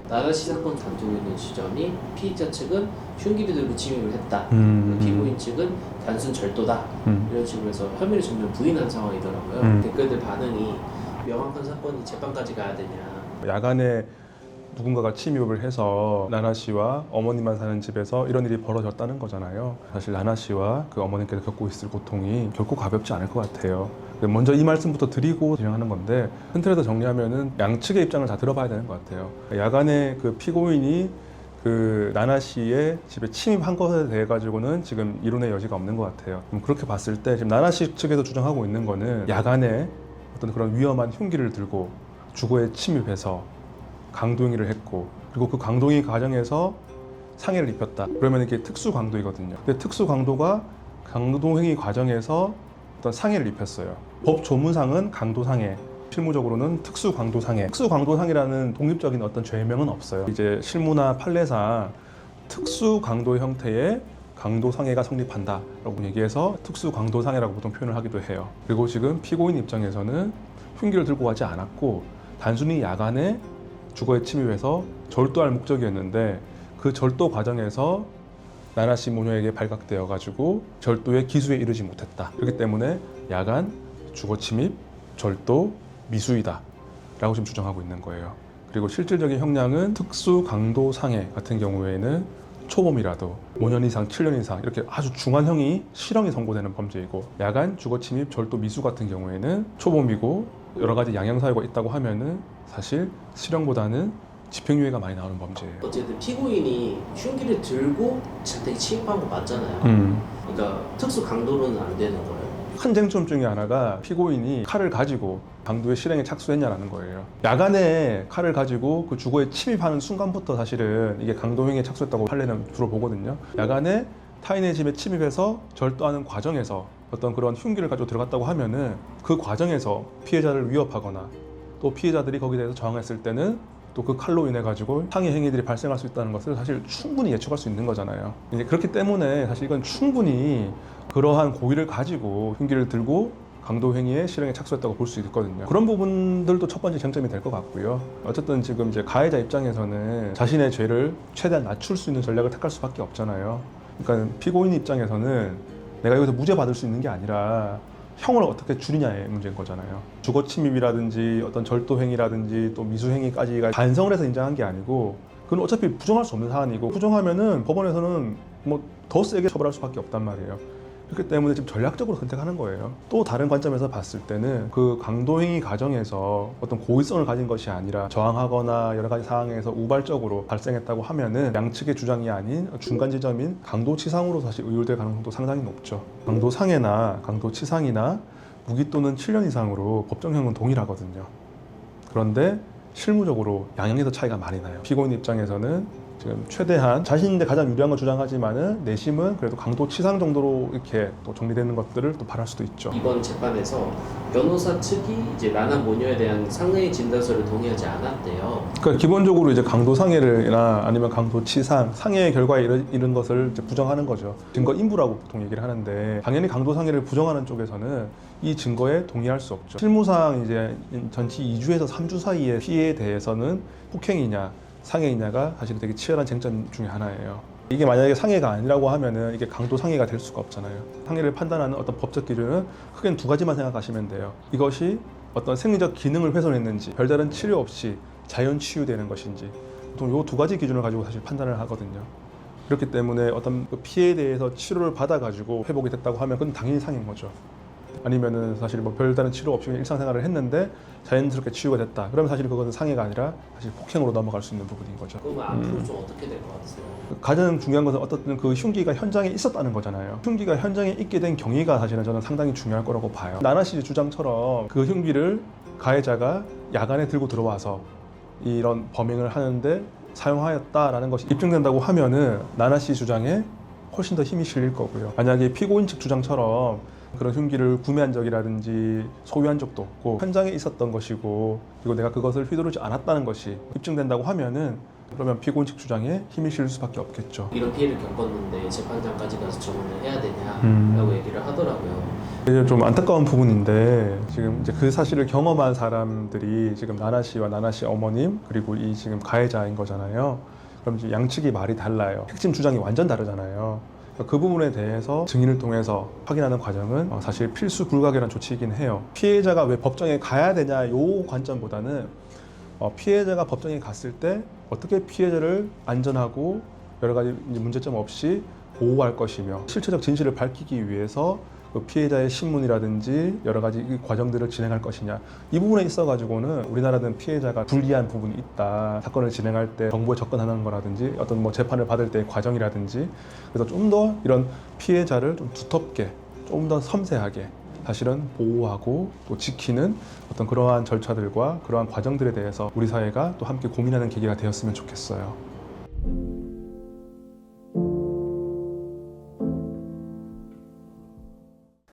나나씨 사건 다투고 있는 지점이 피의자 측은 흉기를 들고 침입을 했다. 피고인 측은 단순 절도다. 이런 식으로 해서 혐의를 전면 부인한 상황이더라고요. 댓글들 반응이 명확한 사건이 재판까지 가야 되냐. 야간에 누군가가 침입을 해서 나나 씨와 어머니만 사는 집에서 이런 일이 벌어졌다는 거잖아요. 사실 나나 씨와 그 어머님께서 겪고 있을 고통이 결코 가볍지 않을 것 같아요. 먼저 이 말씀부터 드리고 진행하는 건데, 큰 틀에서 정리하면은 양측의 입장을 다 들어봐야 되는 것 같아요. 야간에 그 피고인이 그 나나 씨의 집에 침입한 것에 대해 가지고는 지금 이론의 여지가 없는 것 같아요. 그렇게 봤을 때 지금 나나 씨 측에서 주장하고 있는 거는 야간에 어떤 그런 위험한 흉기를 들고 주거에 침입해서 강도행위를 했고, 그리고 그 강도행위 과정에서 상해를 입혔다. 그러면 이게 특수 강도이거든요. 근데 특수 강도가 강도행위 과정에서 어떤 상해를 입혔어요. 법 조문상은 강도상해, 실무적으로는 특수 강도상해. 특수 강도상이라는 독립적인 어떤 죄명은 없어요. 이제 실무나 판례상 특수 강도 형태의 강도상해가 성립한다라고 얘기해서 특수 강도상해라고 보통 표현을 하기도 해요. 그리고 지금 피고인 입장에서는 흉기를 들고 가지 않았고 단순히 야간에 주거에 침입해서 절도할 목적이었는데, 그 절도 과정에서 나나 씨 모녀에게 발각되어 가지고 절도의 기수에 이르지 못했다. 그렇기 때문에 야간 주거 침입, 절도, 미수이다 라고 지금 주장하고 있는 거예요. 그리고 실질적인 형량은 특수 강도 상해 같은 경우에는 초범이라도 5년 이상, 7년 이상 이렇게 아주 중한형이 실형이 선고되는 범죄이고, 야간 주거 침입, 절도, 미수 같은 경우에는 초범이고 여러 가지 양형사유가 있다고 하면은 사실 실형보다는 집행유예가 많이 나오는 범죄예요. 어쨌든 피고인이 흉기를 들고 자택에 침입한 거 맞잖아요. 그러니까 특수 강도로는 안 되는 거예요. 큰 쟁점 중에 하나가 피고인이 칼을 가지고 강도의 실행에 착수했냐라는 거예요. 야간에 칼을 가지고 그 주거에 침입하는 순간부터 사실은 이게 강도행위에 착수했다고 판례는 주로 보거든요. 야간에 타인의 집에 침입해서 절도하는 과정에서 어떤 그런 흉기를 가지고 들어갔다고 하면은 그 과정에서 피해자를 위협하거나 또 피해자들이 거기에 대해서 저항했을 때는 또 그 칼로 인해 가지고 상해 행위들이 발생할 수 있다는 것을 사실 충분히 예측할 수 있는 거잖아요. 이제 그렇기 때문에 사실 이건 충분히 그러한 고의를 가지고 흉기를 들고 강도 행위에 실행에 착수했다고 볼 수 있거든요. 그런 부분들도 첫 번째 쟁점이 될 것 같고요. 어쨌든 지금 이제 가해자 입장에서는 자신의 죄를 최대한 낮출 수 있는 전략을 택할 수밖에 없잖아요. 그러니까 피고인 입장에서는 내가 여기서 무죄 받을 수 있는 게 아니라 형을 어떻게 줄이냐의 문제인 거잖아요. 주거 침입이라든지 어떤 절도 행위라든지 또 미수 행위까지가 반성을 해서 인정한 게 아니고, 그건 어차피 부정할 수 없는 사안이고, 부정하면은 법원에서는 뭐 더 세게 처벌할 수밖에 없단 말이에요. 그렇기 때문에 지금 전략적으로 선택하는 거예요. 또 다른 관점에서 봤을 때는 그 강도행위 과정에서 어떤 고의성을 가진 것이 아니라 저항하거나 여러 가지 상황에서 우발적으로 발생했다고 하면은 양측의 주장이 아닌 중간 지점인 강도치상으로 사실 의율될 가능성도 상당히 높죠. 강도상해나 강도치상이나 무기 또는 7년 이상으로 법정형은 동일하거든요. 그런데 실무적으로 양형에서 차이가 많이 나요. 피고인 입장에서는 지금 최대한 자신인데 가장 유리한 걸 주장하지만은 내심은 그래도 강도치상 정도로 이렇게 또 정리되는 것들을 또 바랄 수도 있죠. 이번 재판에서 변호사 측이 이제 나나 모녀에 대한 상해 진단서를 동의하지 않았대요. 그러니까 기본적으로 이제 강도상해나 아니면 강도치상, 상해의 결과에 이른 것을 이제 부정하는 거죠. 증거 인부라고 보통 얘기를 하는데, 당연히 강도상해를 부정하는 쪽에서는 이 증거에 동의할 수 없죠. 실무상 이제 전치 2주에서 3주 사이의 피해에 대해서는 폭행이냐 상해이냐가 사실 되게 치열한 쟁점 중에 하나예요. 이게 만약에 상해가 아니라고 하면은 이게 강도 상해가 될 수가 없잖아요. 상해를 판단하는 어떤 법적 기준은 크게 두 가지만 생각하시면 돼요. 이것이 어떤 생리적 기능을 훼손했는지, 별다른 치료 없이 자연 치유되는 것인지, 보통 이 두 가지 기준을 가지고 사실 판단을 하거든요. 그렇기 때문에 어떤 피해에 대해서 치료를 받아가지고 회복이 됐다고 하면 그건 당연히 상해인 거죠. 아니면은 사실 뭐 별다른 치료 없이 일상생활을 했는데 자연스럽게 치유가 됐다. 그러면 사실 그것은 상해가 아니라 사실 폭행으로 넘어갈 수 있는 부분인 거죠. 그러면 앞으로 좀 어떻게 될 것 같으세요? 가장 중요한 것은 어떻든 그 흉기가 현장에 있었다는 거잖아요. 흉기가 현장에 있게 된 경위가 사실은 저는 상당히 중요할 거라고 봐요. 나나 씨 주장처럼 그 흉기를 가해자가 야간에 들고 들어와서 이런 범행을 하는데 사용하였다라는 것이 입증된다고 하면은 나나 씨 주장에 훨씬 더 힘이 실릴 거고요. 만약에 피고인 측 주장처럼 그런 흉기를 구매한 적이라든지 소유한 적도 없고 현장에 있었던 것이고, 그리고 내가 그것을 휘두르지 않았다는 것이 입증된다고 하면은 그러면 피고인 측 주장에 힘이 실릴 수밖에 없겠죠. 이런 피해를 겪었는데 재판장까지 가서 증언을 해야 되냐라고 얘기를 하더라고요. 이게 좀 안타까운 부분인데 지금 이제 그 사실을 경험한 사람들이 지금 나나 씨와 나나 씨 어머님 그리고 이 지금 가해자인 거잖아요. 그럼 이제 양측이 말이 달라요. 핵심 주장이 완전 다르잖아요. 그 부분에 대해서 증인을 통해서 확인하는 과정은 사실 필수 불가결한 조치이긴 해요. 피해자가 왜 법정에 가야 되냐 요 관점보다는 피해자가 법정에 갔을 때 어떻게 피해자를 안전하고 여러 가지 문제점 없이 보호할 것이며 실체적 진실을 밝히기 위해서 그 피해자의 신문이라든지 여러 가지 이 과정들을 진행할 것이냐 이 부분에 있어 가지고는 우리나라는 피해자가 불리한 부분이 있다. 사건을 진행할 때 정보에 접근하는 거라든지 어떤 뭐 재판을 받을 때의 과정이라든지 그래서 좀 더 이런 피해자를 좀 두텁게 좀 더 섬세하게 사실은 보호하고 또 지키는 어떤 그러한 절차들과 그러한 과정들에 대해서 우리 사회가 또 함께 고민하는 계기가 되었으면 좋겠어요.